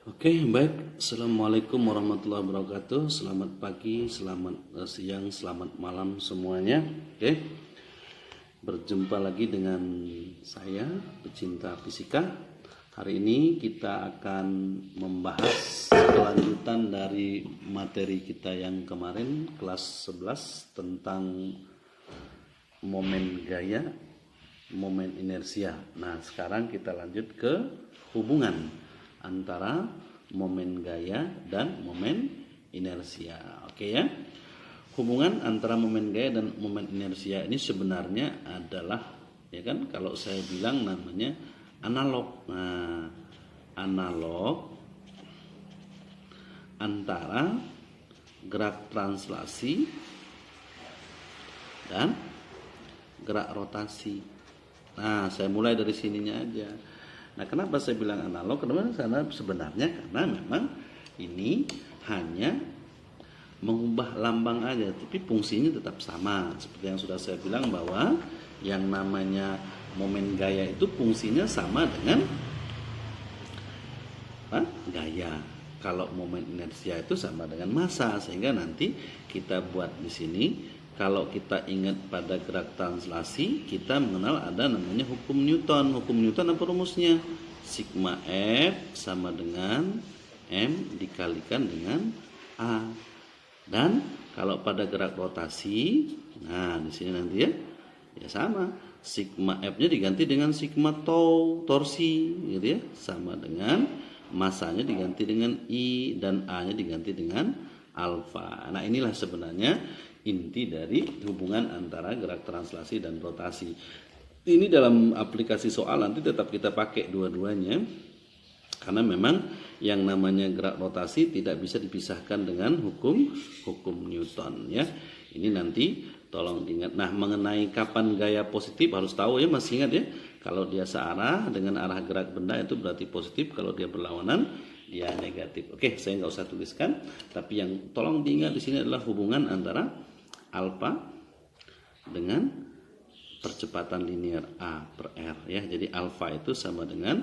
Oke, baik. Assalamualaikum warahmatullahi wabarakatuh. Selamat pagi, selamat siang, selamat malam semuanya. Oke, berjumpa lagi dengan saya, pecinta fisika. Hari ini kita akan membahas kelanjutan dari materi kita yang kemarin, kelas 11, tentang momen gaya, momen inersia. Nah, sekarang kita lanjut ke hubungan antara momen gaya dan momen inersia. Oke ya. Hubungan antara momen gaya dan momen inersia ini sebenarnya adalah, ya kan, kalau saya bilang namanya analog. Nah, analog antara gerak translasi dan gerak rotasi. Nah, saya mulai dari sininya aja. Nah, kenapa saya bilang analog? Karena sebenarnya memang ini hanya mengubah lambang aja, tapi fungsinya tetap sama. Seperti yang sudah saya bilang bahwa yang namanya momen gaya itu fungsinya sama dengan gaya. Kalau momen inersia itu sama dengan massa, sehingga nanti kita buat di sini. Kalau kita ingat pada gerak translasi, kita mengenal ada namanya hukum Newton. Hukum Newton apa rumusnya? Sigma F sama dengan M dikalikan dengan A. Dan kalau pada gerak rotasi, nah di sini nanti ya sama. Sigma F-nya diganti dengan sigma tau, torsi, gitu ya. Sama dengan massanya diganti dengan I dan A-nya diganti dengan alfa. Nah, inilah sebenarnya inti dari hubungan antara gerak translasi dan rotasi. Ini dalam aplikasi soal nanti tetap kita pakai dua-duanya, karena memang yang namanya gerak rotasi tidak bisa dipisahkan dengan hukum Newton ya. Ini nanti tolong diingat. Nah, mengenai kapan gaya positif harus tahu ya, masih ingat ya. Kalau dia searah dengan arah gerak benda itu berarti positif, kalau dia berlawanan dia negatif. Oke, saya nggak usah tuliskan, tapi yang tolong diingat di sini adalah hubungan antara alfa dengan percepatan linear A per R ya. Jadi alfa itu sama dengan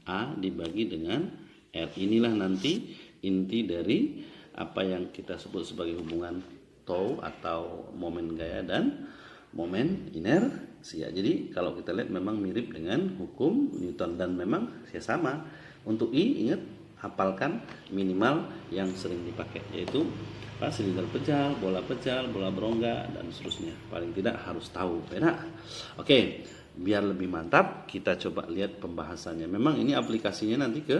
A dibagi dengan R. Inilah nanti inti dari apa yang kita sebut sebagai hubungan tau atau momen gaya dan momen inersia. Jadi kalau kita lihat memang mirip dengan hukum Newton dan memang ya sama. Untuk I ingat, hafalkan minimal yang sering dipakai, yaitu silinder pejal, bola berongga, dan seterusnya. Paling tidak harus tahu, beda. Oke, biar lebih mantap kita coba lihat pembahasannya. Memang ini aplikasinya nanti ke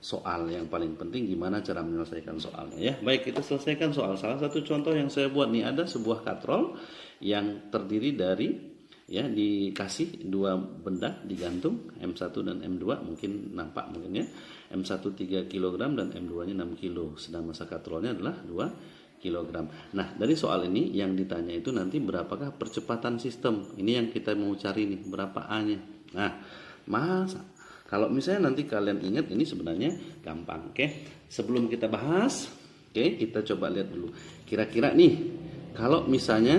soal. Yang paling penting gimana cara menyelesaikan soalnya ya. Baik, kita selesaikan soal. Salah satu contoh yang saya buat nih, ada sebuah katrol yang terdiri dari dikasih dua benda digantung, M1 dan M2, mungkin nampak mungkin ya. M1 3 kg dan M2 nya 6 kg, sedang massa katrolnya adalah 2 kg. Nah, dari soal ini yang ditanya itu nanti berapakah percepatan sistem. Ini yang kita mau cari nih, berapa A-nya. Nah, masa kalau misalnya nanti kalian ingat, ini sebenarnya gampang. Oke, sebelum kita bahas, kita coba lihat dulu. Kira-kira nih, kalau misalnya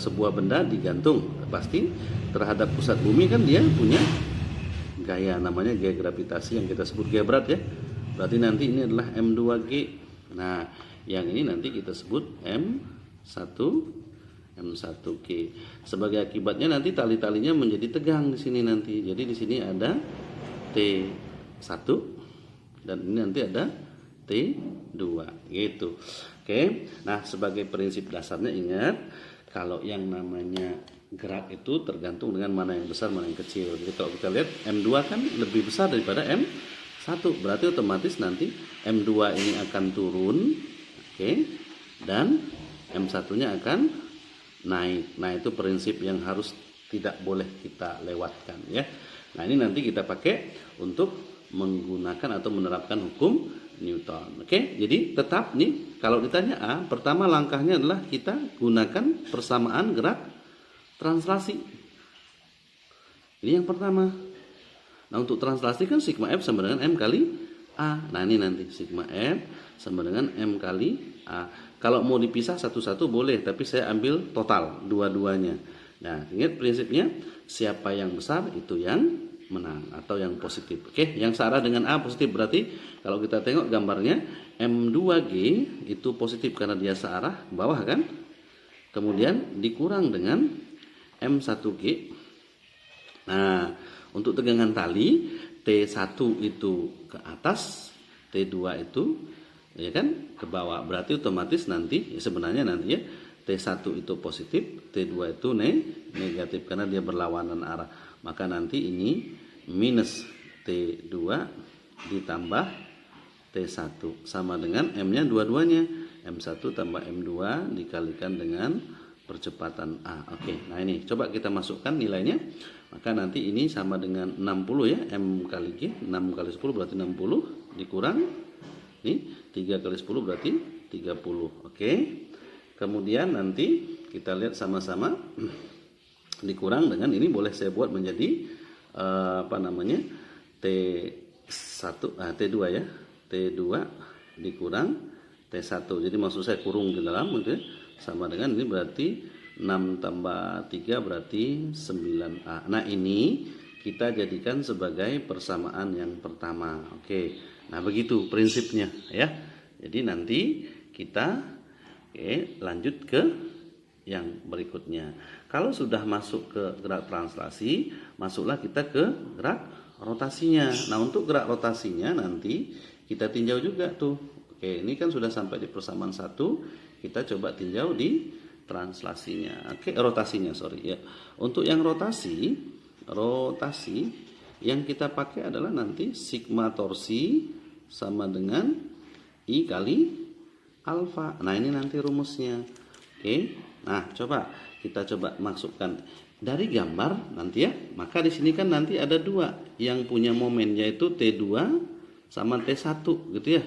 sebuah benda digantung, pasti terhadap pusat bumi kan dia punya gaya, namanya gaya gravitasi yang kita sebut gaya berat ya. Berarti nanti ini adalah M2G. Nah, yang ini nanti kita sebut M1G. Sebagai akibatnya nanti tali-talinya menjadi tegang di sini nanti. Jadi di sini ada T1 dan ini nanti ada T2 gitu. Oke. Nah, sebagai prinsip dasarnya ingat, kalau yang namanya gerak itu tergantung dengan mana yang besar, mana yang kecil. Jadi kalau kita lihat M2 kan lebih besar daripada M1, berarti otomatis nanti M2 ini akan turun, dan M1-nya akan naik. Nah, itu prinsip yang harus tidak boleh kita lewatkan ya. Nah, ini nanti kita pakai untuk menggunakan atau menerapkan hukum Newton. Jadi tetap nih kalau ditanya A, pertama langkahnya adalah kita gunakan persamaan gerak translasi. Ini yang pertama. Nah, untuk translasi kan sigma F sama dengan M kali A. Nah, ini nanti sigma F sama dengan M kali A. Kalau mau dipisah satu-satu boleh, tapi saya ambil total dua-duanya. Nah, ingat prinsipnya, siapa yang besar itu yang menang atau yang positif. Oke, yang searah dengan A positif, berarti kalau kita tengok gambarnya M2G itu positif karena dia searah ke bawah kan. Kemudian dikurang dengan M1G. Nah, untuk tegangan tali T1 itu ke atas, T2 itu ya kan ke bawah. Berarti otomatis nanti sebenarnya nanti ya T1 itu positif, T2 itu negatif karena dia berlawanan arah. Maka nanti ini minus T2 ditambah T1 sama dengan M-nya dua-duanya. M1 tambah M2 dikalikan dengan percepatan A. Oke, nah ini coba kita masukkan nilainya. Maka nanti ini sama dengan 60 ya, M kali G, 6 kali 10 berarti 60 dikurang ini 3 kali 10 berarti 30. Oke. Kemudian nanti kita lihat sama-sama dikurang dengan ini boleh saya buat menjadi T1 T2 ya. T2 dikurang T1. Jadi maksud saya kurung di dalam gitu ya. Sama dengan ini berarti 6 tambah 3 berarti 9A. Nah, ini kita jadikan sebagai persamaan yang pertama. Oke. Nah, begitu prinsipnya ya. Jadi nanti kita lanjut ke yang berikutnya. Kalau sudah masuk ke gerak translasi, masuklah kita ke gerak rotasinya. Nah, untuk gerak rotasinya nanti kita tinjau juga tuh. Oke, ini kan sudah sampai di persamaan 1, kita coba tinjau di translasinya. Oke, rotasinya, sorry ya. Untuk yang rotasi yang kita pakai adalah nanti sigma torsi sama dengan I kali alfa. Nah, ini nanti rumusnya. Oke. Nah, kita coba masukkan dari gambar nanti ya. Maka di sini kan nanti ada dua yang punya momen yaitu T2 sama T1 gitu ya.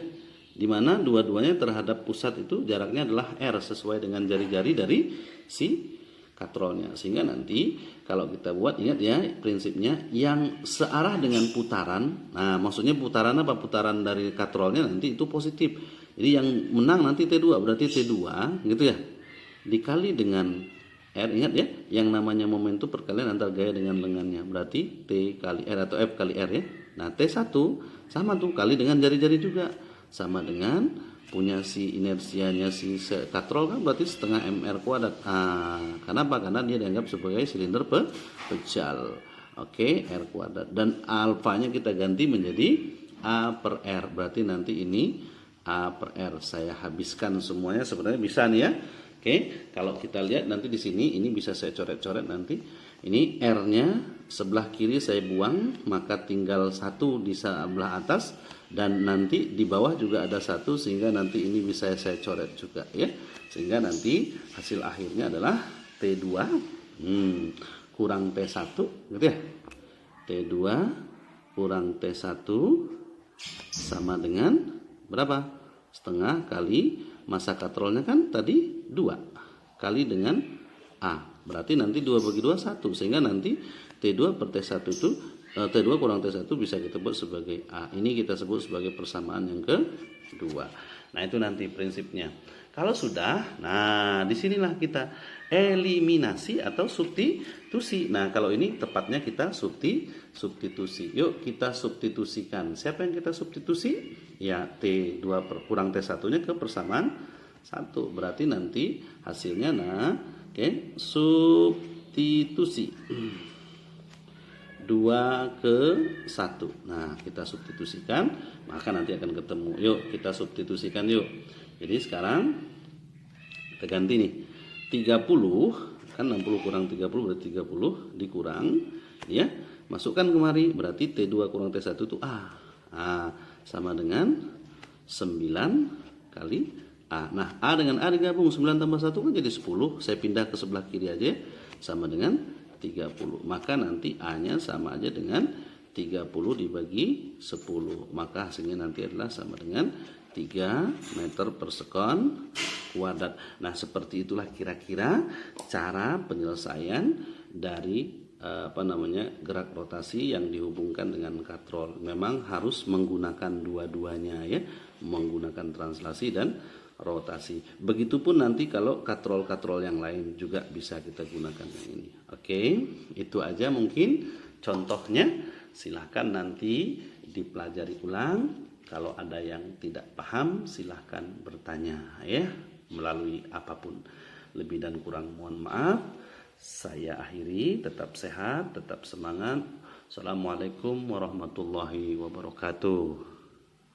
Dimana dua-duanya terhadap pusat itu jaraknya adalah R sesuai dengan jari-jari dari si katrolnya. Sehingga nanti kalau kita buat, ingat ya prinsipnya yang searah dengan putaran. Nah, maksudnya putaran apa? Putaran dari katrolnya nanti itu positif. Jadi yang menang nanti T2, berarti T2 gitu ya. Dikali dengan R, ingat ya, yang namanya momen itu perkalian antara gaya dengan lengannya. Berarti T kali R atau F kali R ya. Nah, T1 sama tuh kali dengan jari-jari juga. Sama dengan punya si inersianya si katrol kan berarti setengah MR kuadrat. Kenapa? Karena dia dianggap sebagai silinder pejal. Oke, R kuadrat. Dan alfanya kita ganti menjadi A per R. Berarti nanti ini A per R. Saya habiskan semuanya sebenarnya bisa nih ya. Oke, kalau kita lihat nanti di sini ini bisa saya coret-coret nanti. Ini R-nya sebelah kiri saya buang, maka tinggal 1 di sebelah atas dan nanti di bawah juga ada 1 sehingga nanti ini bisa saya coret juga ya. Sehingga nanti hasil akhirnya adalah T2 kurang T1 gitu ya. T2 kurang T1 sama dengan berapa? Setengah kali massa katrolnya kan tadi 2 kali dengan A. Berarti nanti 2 bagi 2 1 sehingga nanti T2 per T1 itu T2 kurang T1 bisa kita sebut sebagai A. Ini kita sebut sebagai persamaan yang kedua. Nah, itu nanti prinsipnya. Kalau sudah, nah disinilah kita eliminasi atau substitusi. Nah, kalau ini tepatnya kita substitusi. Yuk kita substitusikan. Siapa yang kita substitusi? Ya T2 kurang T1-nya ke persamaan 1. Berarti nanti hasilnya substitusi 2 ke 1. Nah, kita substitusikan, maka nanti akan ketemu. Yuk kita substitusikan yuk. Jadi sekarang kita ganti nih. 30 kan 60 kurang 30 berarti 30 dikurang ya. Masukkan kemari berarti T2 kurang T1 itu A. Sama dengan 9 kali A. Nah, A dengan A digabung 9 tambah 1 kan jadi 10. Saya pindah ke sebelah kiri aja sama dengan 30. Maka nanti A-nya sama aja dengan 30 dibagi 10. Maka hasilnya nanti adalah sama dengan 3 meter per sekon kuadrat. Nah, seperti itulah kira-kira cara penyelesaian dari gerak rotasi yang dihubungkan dengan katrol. Memang harus menggunakan dua-duanya ya, menggunakan translasi dan rotasi. Begitupun nanti kalau katrol-katrol yang lain juga bisa kita gunakan yang ini. Oke, itu aja mungkin contohnya. Silahkan nanti dipelajari ulang. Kalau ada yang tidak paham, silahkan bertanya ya, melalui apapun. Lebih dan kurang mohon maaf. Saya akhiri, tetap sehat, tetap semangat. Assalamualaikum warahmatullahi wabarakatuh.